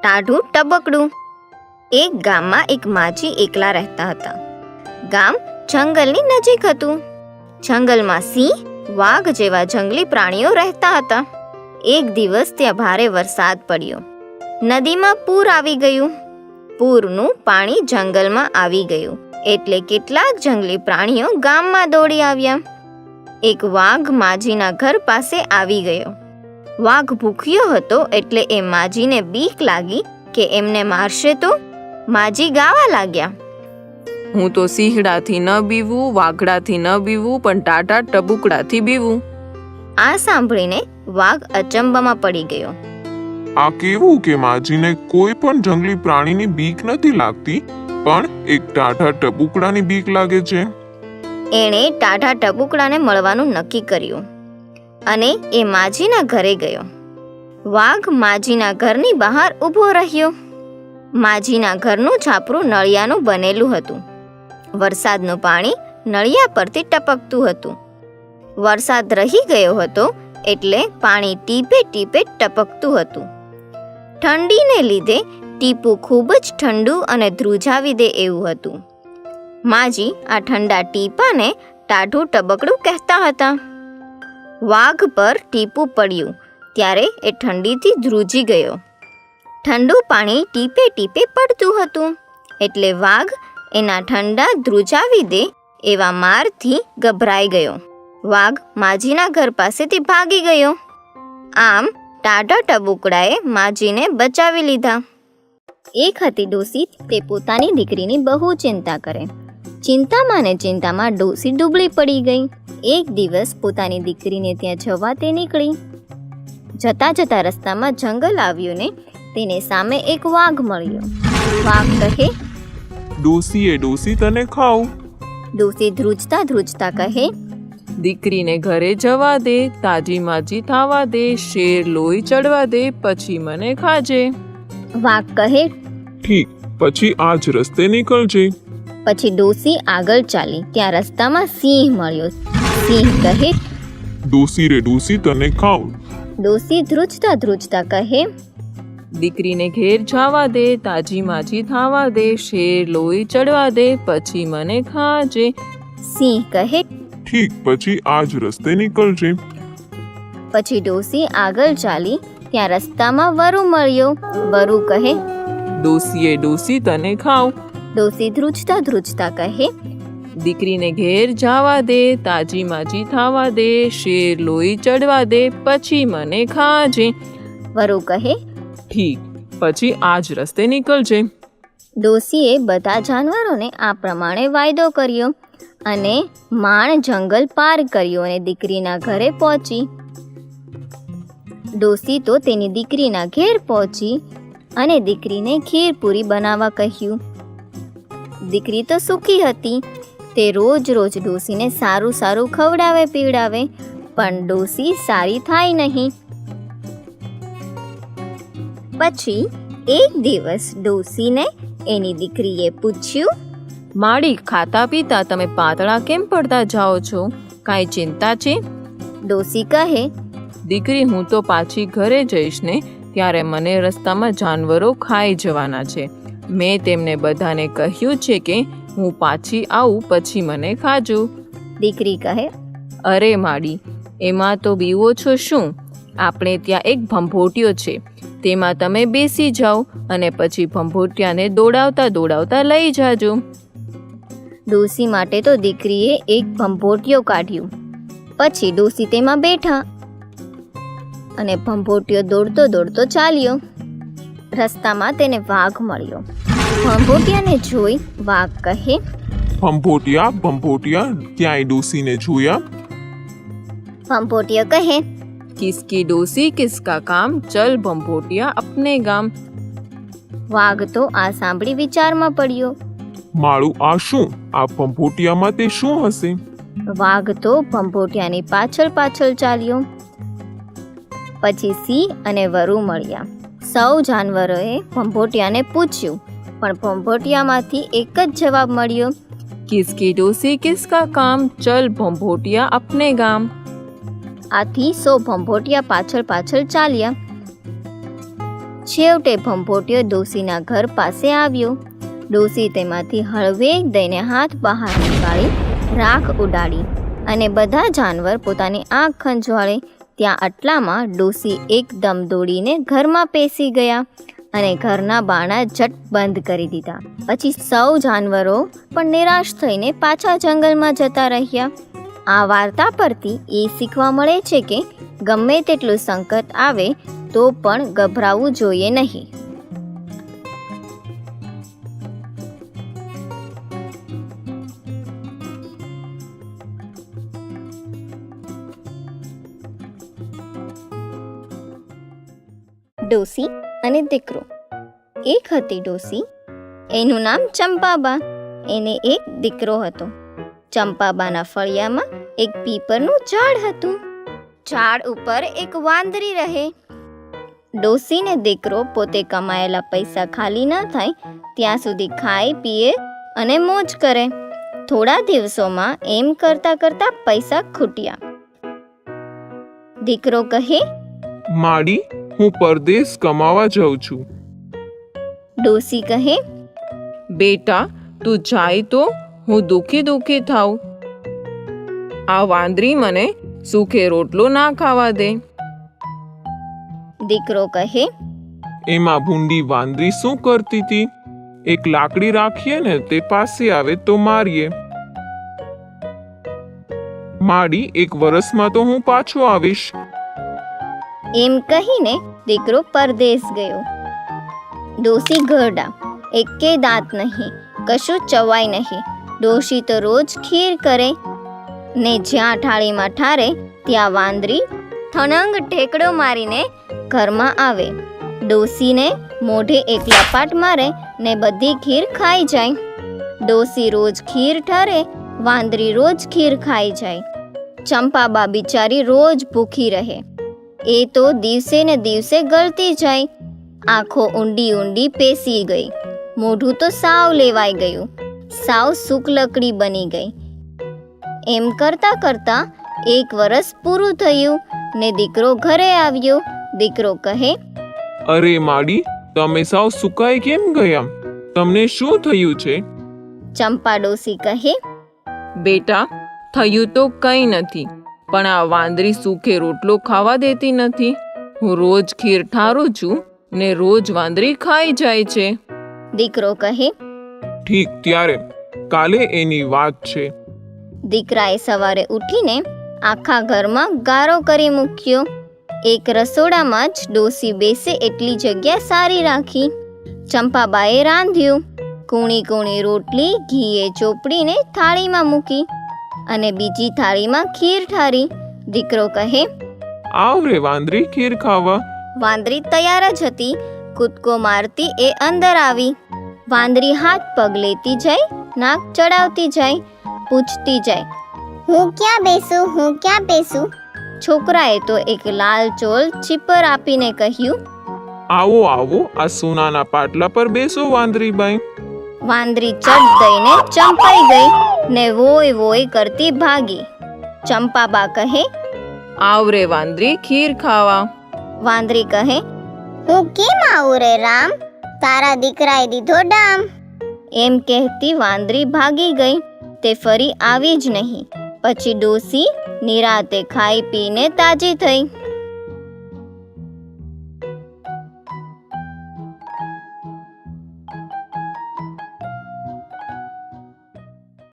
ટાઢું ટબકડું। એક ગામમાં એક માજી એકલા રહેતા હતા। ગામ જંગલની નજીક હતું। જંગલમાં સિંહ, વાઘ જેવા જંગલી પ્રાણીઓ રહેતા હતા। એક દિવસ ત્યાં ભારે વરસાદ પડ્યો। નદીમાં પૂર આવી ગયું। પૂરનું પાણી જંગલમાં આવી ગયું એટલે કેટલાક જંગલી પ્રાણીઓ ગામમાં દોડી આવ્યા। એક વાઘ માજીના ઘર પાસે આવી ગયો। વાઘ ભૂખ્યો હતો એટલે એ માજીને બીક લાગી કે એમને મારશે તો। માજી ગાવા લાગ્યા, હું તો સિંહડાથી ન બીવું, વાઘડાથી ન બીવું, પણ ટાટા ટબુકડાથી બીવું। આ સાંભળીને વાઘ અચંબામાં પડી ગયો। આ કેવું કે માજીને કોઈ પણ જંગલી પ્રાણીની બીક નથી લાગતી, પણ એક ટાઢા ટબુકડાની બીક લાગે છે। એણે ટાઢા ટબુકડાને મળવાનું નક્કી કર્યું અને એ માજીના ઘરે ગયો। વાઘ માજીના ઘરની બહાર ઊભો રહ્યો। માજીના ઘરનું છાપરું નળિયાનું બનેલું હતું। વરસાદનું પાણી નળિયા પરથી ટપકતું હતું। વરસાદ રહી ગયો હતો એટલે પાણી ટીપે ટીપે ટપકતું હતું। ઠંડીને લીધે ટીપું ખૂબ જ ઠંડુ અને ધ્રુજાવી દે એવું હતું। માજી આ ઠંડા ટીપાને ટાઢું ટબકડું કહેતા હતા। વાઘ પર ટીપું પડ્યું ત્યારે એ ઠંડીથી ધ્રુજી ગયો। ઠંડુ પાણી ટીપે ટીપે પડતું હતું એટલે વાઘ એના ઠંડા ધ્રુજાવી દે એવા મારથી ગભરાઈ ગયો। વાઘ માજીના ઘર પાસેથી ભાગી ગયો। આમ ટાઢા ટબુકડાએ માજીને બચાવી લીધા। એક હતી ડોસી, તે પોતાની દીકરીની બહુ ચિંતા કરે। ચિંતામાં ને ચિંતામાં ડોસી ડૂબળી પડી ગઈ। એક દિવસ પોતાની દીકરીને ત્યાં જવા તે નીકળી। જતા જતા રસ્તામાં જંગલ આવ્યું ને તેને સામે એક વાઘ મળ્યો। વાઘ કહે, ડોસી તને ખાઉં। ડોસી ધ્રુજતા ધ્રુજતા કહે, દીકરીને ઘરે જવા દે, તાજી માજી થાવા દે, શેર લોહી ચડવા દે, પછી મને ખાજે। વાઘ કહે, ઠીક, પછી આજ રસ્તે નીકળજે। પછી ડોસી આગળ ચાલી। ત્યાં રસ્તામાં સિંહ મળ્યો। સિંહ કહે, ડોસી તને ખાઉં। ડોસી ધ્રુજતા ધ્રુજતા કહે, દીકરીને ઘેર જવા દે, તાજી માજી થાવા દે, શેર લોહી ચડવા દે, પછી મને ખાજે। સિંહ કહે, ઠીક, પછી આજ રસ્તે નીકળજે। પછી ડોસી આગળ ચાલી। ત્યાં રસ્તામાં વરુ મળ્યો। વરુ કહે, ડોસી તને ખાઉં। ડોસી ધ્રુજતા ધ્રુજતા કહે, દીકરીને ઘેર જવા દે, તાજી માજી થાવા દે, શેર લોહી ચડવા દે, પછી મને ખાજે। વરુ કહે, ઠીક, પછી આજ રસ્તે નીકળજે। ડોસીએ બધા જાનવરોને આ પ્રમાણે વાયદો કર્યો અને માણ જંગલ પાર કર્યો અને દીકરીના ઘરે પહોંચી। ડોસી તો તેની દીકરીના ઘેર પહોંચી અને દીકરીને ખીરપૂરી બનાવવા કહ્યું। દીકરી તો સુખી હતી। તે રોજ રોજ ડોસીને સારું સારું ખવડાવે પીવડાવે, પણ ડોસી સારી થાય નહીં। પછી એક દિવસ ડોસીને એની દીકરીએ પૂછ્યું, માડી, ખાતા પીતા તમે પાતળા કેમ પડતા જાઓ છો? કાંઈ ચિંતા છે? ડોસી કહે, દીકરી, હું તો પાછી ઘરે જઈશ ને ત્યારે મને રસ્તામાં જાનવરો ખાઈ જવાના છે। મેં તેમને બધાને કહ્યું છે કે હું પાછી આવું પછી મને ખાજો। દીકરી કહે, અરે માડી, એમાં તો બીવો છો શું? આપણે ત્યાં એક ભંભોટિયો છે, તેમાં તમે બેસી જાઓ અને પછી ભંભોટિયાને દોડાવતા દોડાવતા લઈ જાજો। ડોસી માટે તો દીકરીએ એક ભંભોટિયો કાઢ્યું। પછી ડોસી તેમાં બેઠા અને ભંભોટિયો દોડતો દોડતો ચાલ્યો। રસ્તામાં તેને વાઘ મળ્યો। ભંભોટિયાને જોઈ વાઘ કહે, ભંભોટિયા, ક્યાંય ડોસીને જોયા? ભંભોટિયો કહે, કિસકી ડોસી કિસકા કામ, ચલ ભંભોટિયા અપને ગામ। વાઘ તો આ સાંભળી વિચારમાં પડ્યો। માળું, આ શું? આ ભંભોટિયામાં તે શું હશે? વાઘ તો ભંભોટિયાની પાછળ પાછળ ચાલ્યો। પછી સિંહ અને વરુ મળ્યા। સૌ જાનવરોએ ભંભોટિયાને પૂછ્યું, પણ ભંભોટિયામાંથી એક જ જવાબ મળ્યો, કિસકી ડોસી કિસકા કામ, ચલ ભંભોટિયા અપને ગામ। આથી 100 ભંભોટિયા પાછળ પાછળ ચાલ્યા। છેવટે ભંભોટિયો ડોશીના ઘર પાસે આવ્યો. ડોશી તેમાંથી હળવેક દઈને હાથ બહાર નીકાળી રાખ ઉડાડી અને બધા જાનવર પોતાની આંખ ખંજવાળે. ત્યાં આટલામાં ડોશી એકદમ દોડીને ઘરમાં પેસી ગયા અને ઘરના બારણા ઝટ બંધ કરી દીધા. પછી સૌ જાનવરો પણ નિરાશ થઈને પાછા જંગલમાં જતા રહ્યા. આ વાર્તા પરથી એ શીખવા મળે છે કે ગમે તેટલું સંકટ આવે તો પણ ગભરાવું જોઈએ નહીં. ડોશી અને દીકરો. એક હતી ડોશી, એનું નામ ચંપાબા. એને એક દીકરો હતો. ચંપાબાના ફળિયામાં એક પીપરનું ઝાડ હતું. ઝાડ ઉપર એક વાંદરી રહે. ડોશીને દીકરો પોતે કમાયેલા પૈસા ખાલી ન થાય ત્યાં સુધી ખાય પીએ અને મોજ કરે. થોડા દિવસોમાં એમ કરતાં કરતાં પૈસા ખૂટ્યા. દીકરો કહે, માડી, હું પરદેશ કમાવા જાઉં છું. ડોશી કહે, બેટા તું જાય તો હું દુઃખી દુઃખી થાઉં. આ વાંદરી મને સૂકે રોટલો ના ખાવા દે. દીકરો કહે, એમાં ભૂંડી વાંદરી શું કરતી હતી? એક લાકડી રાખીએ ને તે પાસે આવે તો મારીએ. માડી, એક વર્ષમાં તો હું પાછો આવીશ. એમ કહીને દીકરો પરદેશ ગયો. ડોશી ઘરડા, એકે દાંત નહીં, કશું ચવાય નહીં. ડોશી તો રોજ ખીર કરે ને જ્યાં થાળીમાં ઠારે ત્યાં વાંદરી ઠણંગ ઠેકડો મારીને ઘરમાં આવે. ડોશીને મોઢે એક લપાટ મારે ને બધી ખીર ખાઈ જાય. ડોશી રોજ ખીર ઠરે, વાંદરી રોજ ખીર ખાઈ જાય. ચંપાબા બિચારી રોજ ભૂખી રહે. એ તો દિવસે ને દિવસે ગળતી જાય. આંખો ઊંડી ઊંડી પેસી ગઈ. મોઢું તો સાવ લેવાઈ ગયું. સાવ સૂકલકડી બની ગઈ. એમ કરતાં કરતાં એક વર્ષ પૂરું થયું ને દીકરો ઘરે આવ્યો. દીકરો કહે, અરે માડી, તમે સાવ સુકાઈ કેમ ગયા? તમને શું થયું છે? ચંપા ડોશી કહે, બેટા થયું તો કંઈ નથી, પણ આ વાંદરી સૂકે રોટલો ખાવા દેતી નથી. હું રોજ ખીર ઠારું છું ને રોજ વાંદરી ખાઈ જાય છે. દીકરો કહે, ઠીક, ત્યારે કાલે એની વાત છે. દીકરાએ સવારે ઉઠીને આખા ઘરમાં ગારો કરી મૂક્યો. એક રસોડામાં જ ડોશી બેસે એટલી જગ્યા સારી રાખી. ચંપાબાએ રાંધ્યું. કૂણી કૂણી રોટલી ઘીએ ચોપડીને થાળીમાં મૂકી અને બીજી થાળીમાં ખીર ઠારી. દીકરો કહે, આવ રે વાંદરી, ખીર ખાવા. વાંદરી તૈયાર જ હતી. કૂદકો મારતી એ અંદર આવી. વાંદરી હાથ પગ લેતી જાય, નાક ચડાવતી જાય, પૂછતી જાય, હું ક્યાં બેસું? છોકરાએ તો એક લાલ ચોલ ચીપર આપીને કહ્યું, આવો આવો, આ સોનાના પાટલા પર બેસો વાંદરીબાઈ. વાંદરી ચટ દઈને ચંપાઈ ગઈ ને વોય વોય કરતી ભાગી. ચંપાબા કહે, આવ રે વાંદરી, ખીર ખાવા. વાંદરી કહે, હું કેમ આવું રે રામ? તારા દીકરાએ દીધો ડામ. એમ કહેતી વાંદરી ભાગી ગઈ. તે ફરી આવી જ નહીં. પછી ડોશી નિરાતે ખાઈ પીને તાજી થઈ.